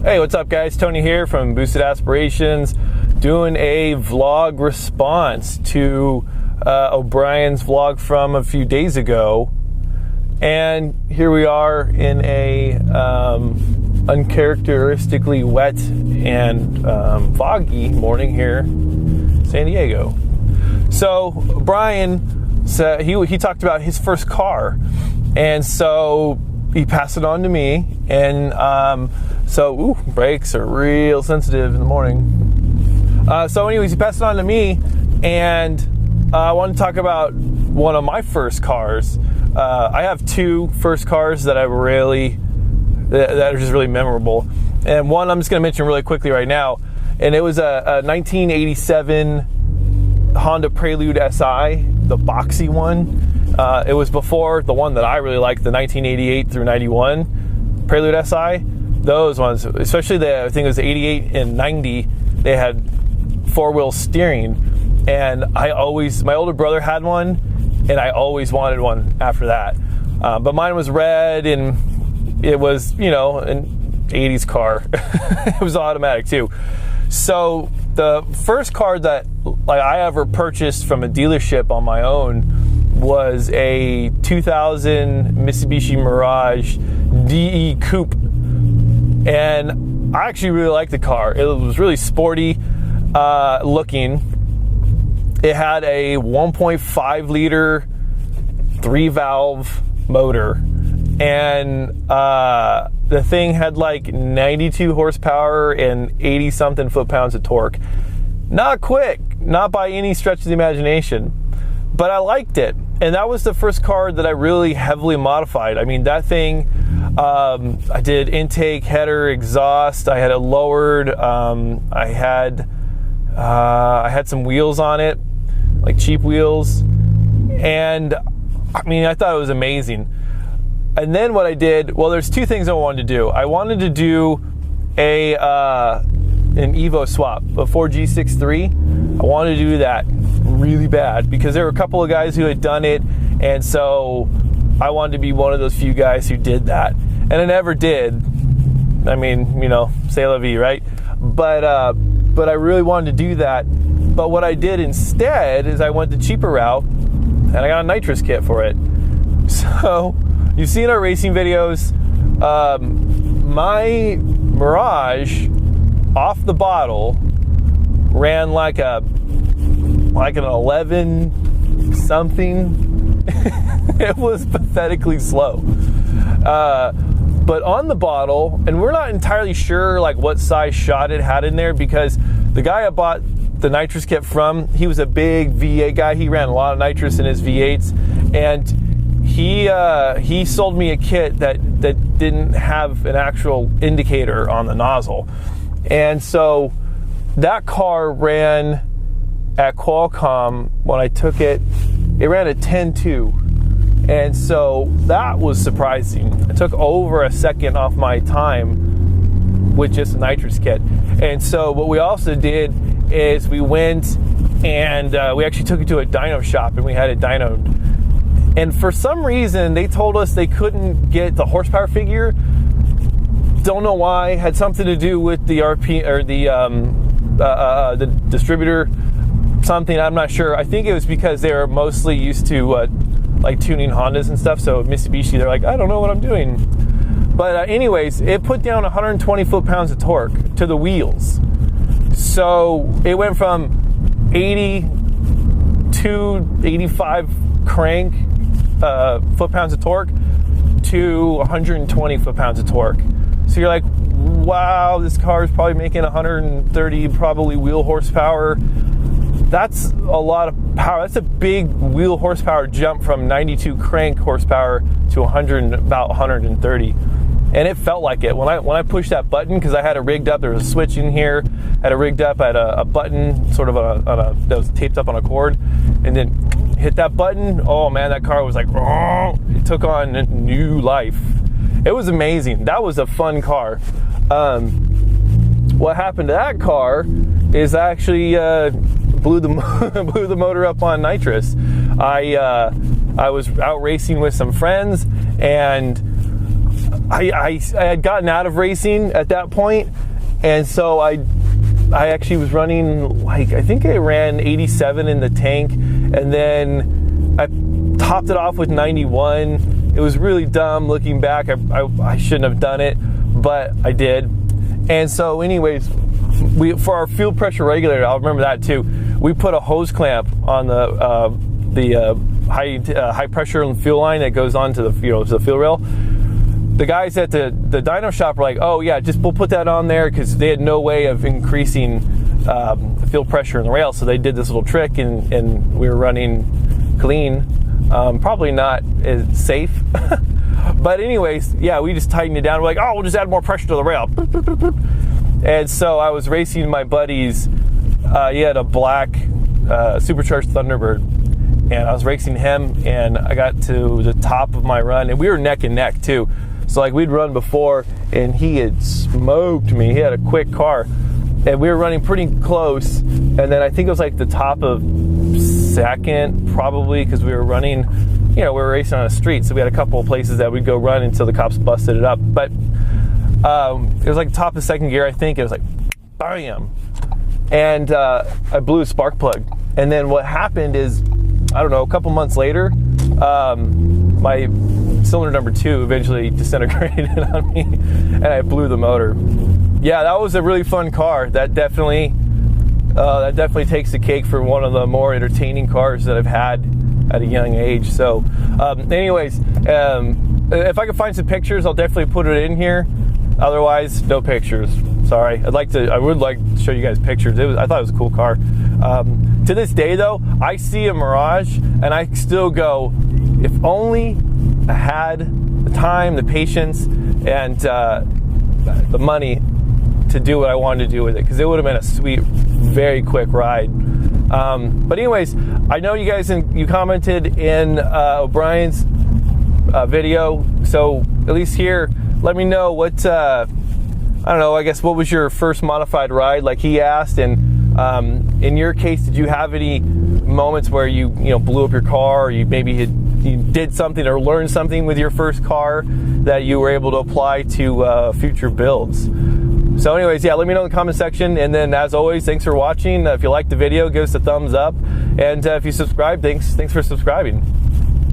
Hey, what's up guys? Tony here from Boosted Aspirations, doing a vlog response to OBrien's vlog from a few days ago. And here we are in a uncharacteristically wet and foggy morning here in San Diego. So Brian said he talked about his first car, and so he passed it on to me, and brakes are real sensitive in the morning. So anyways, he passed it on to me, and I want to talk about one of my first cars. I have two first cars that that are just really memorable, and one I'm just going to mention really quickly right now, and it was a 1987 Honda Prelude SI, the boxy one. It was before the one that I really liked, the 1988 through 91 Prelude SI. Those ones, especially I think it was 88 and 90, they had four-wheel steering, and my older brother had one, and I always wanted one after that. But mine was red, and it was, an 80s car. It was automatic too. So the first car that I ever purchased from a dealership on my own was a 2000 Mitsubishi Mirage DE Coupe, and I actually really liked the car. It was really sporty looking. It had a 1.5 liter 3-valve motor, and the thing had like 92 horsepower and 80 something foot-pounds of torque. Not quick, not by any stretch of the imagination, but I liked it. And that was the first car that I really heavily modified. I mean, that thing, I did intake, header, exhaust. I had it lowered. I had some wheels on it, like cheap wheels. And I mean, I thought it was amazing. And then what I did, well, there's two things I wanted to do. I wanted to do an Evo swap, a 4G63. I wanted to do that really bad because there were a couple of guys who had done it, and so I wanted to be one of those few guys who did that. And I never did. I mean, c'est la vie, right? But I really wanted to do that. But what I did instead is I went the cheaper route, and I got a nitrous kit for it. So you see in our racing videos, my Mirage off the bottle ran like an 11 something. It was pathetically slow. But on the bottle, and we're not entirely sure like what size shot it had in there, because the guy I bought the nitrous kit from, he was a big V8 guy. He ran a lot of nitrous in his V8s, and he sold me a kit that didn't have an actual indicator on the nozzle. And so that car ran at Qualcomm, when I took it, it ran at 10.2. And so that was surprising. It took over a second off my time with just a nitrous kit. And so what we also did is we went and we actually took it to a dyno shop, and we had it dynoed. And for some reason, they told us they couldn't get the horsepower figure. Don't know why. Had something to do with the RP or the distributor. Something, I'm not sure. I think it was because they were mostly used to like tuning Hondas and stuff. So Mitsubishi, they're like, I don't know what I'm doing. But anyways, it put down 120 foot-pounds of torque to the wheels. So it went from 80 to 85 crank foot-pounds of torque to 120 foot-pounds of torque. So you're like, wow, this car is probably making 130 probably wheel horsepower. That's a lot of power. That's a big wheel horsepower jump from 92 crank horsepower to about 130. And it felt like it when I pushed that button, because I had it rigged up. There was a switch in here. I had it rigged up. I had a button sort of that was taped up on a cord, and then hit that button. Oh man, that car was like, oh, it took on new life. It was amazing. That was a fun car. What happened to that car is I actually blew the motor up on nitrous. I was out racing with some friends, and I had gotten out of racing at that point, and so I actually was running, like, I think I ran 87 in the tank, and then I topped it off with 91. It was really dumb looking back. I shouldn't have done it, but I did. And so anyways, for our fuel pressure regulator, I'll remember that too, we put a hose clamp on the high pressure fuel line that goes onto the, the fuel rail. The guys at the dyno shop were like, oh yeah, we'll put that on there, because they had no way of increasing fuel pressure in the rail. So they did this little trick, and we were running clean. Probably not as safe. But anyways, yeah, we just tightened it down. We're like, oh, we'll just add more pressure to the rail. And so I was racing my buddies. He had a black supercharged Thunderbird, and I was racing him, and I got to the top of my run, and we were neck and neck too. So like, we'd run before, and he had smoked me. He had a quick car, and we were running pretty close. And then I think it was like the top of second, probably, because we were running, we were racing on a street, so we had a couple of places that we'd go run until the cops busted it up. But it was like top of second gear, I think. It was like, bam! And I blew a spark plug. And then what happened is, I don't know, a couple months later, my cylinder number 2 eventually disintegrated on me, and I blew the motor. Yeah, that was a really fun car. That definitely takes the cake for one of the more entertaining cars that I've had at a young age. So, anyways, if I can find some pictures, I'll definitely put it in here. Otherwise, no pictures. Sorry. I would like to show you guys pictures. I thought it was a cool car. To this day, though, I see a Mirage, and I still go, if only I had the time, the patience, and the money to do what I wanted to do with it, because it would have been a sweet, very quick ride. But anyways, I know you guys, you commented in OBrien's video, so at least here, let me know what, I don't know, I guess, what was your first modified ride, like he asked, and in your case, did you have any moments where you blew up your car, or you did something or learned something with your first car that you were able to apply to future builds? So anyways, yeah, let me know in the comment section. And then, as always, thanks for watching. If you liked the video, give us a thumbs up. And if you subscribe, thanks for subscribing.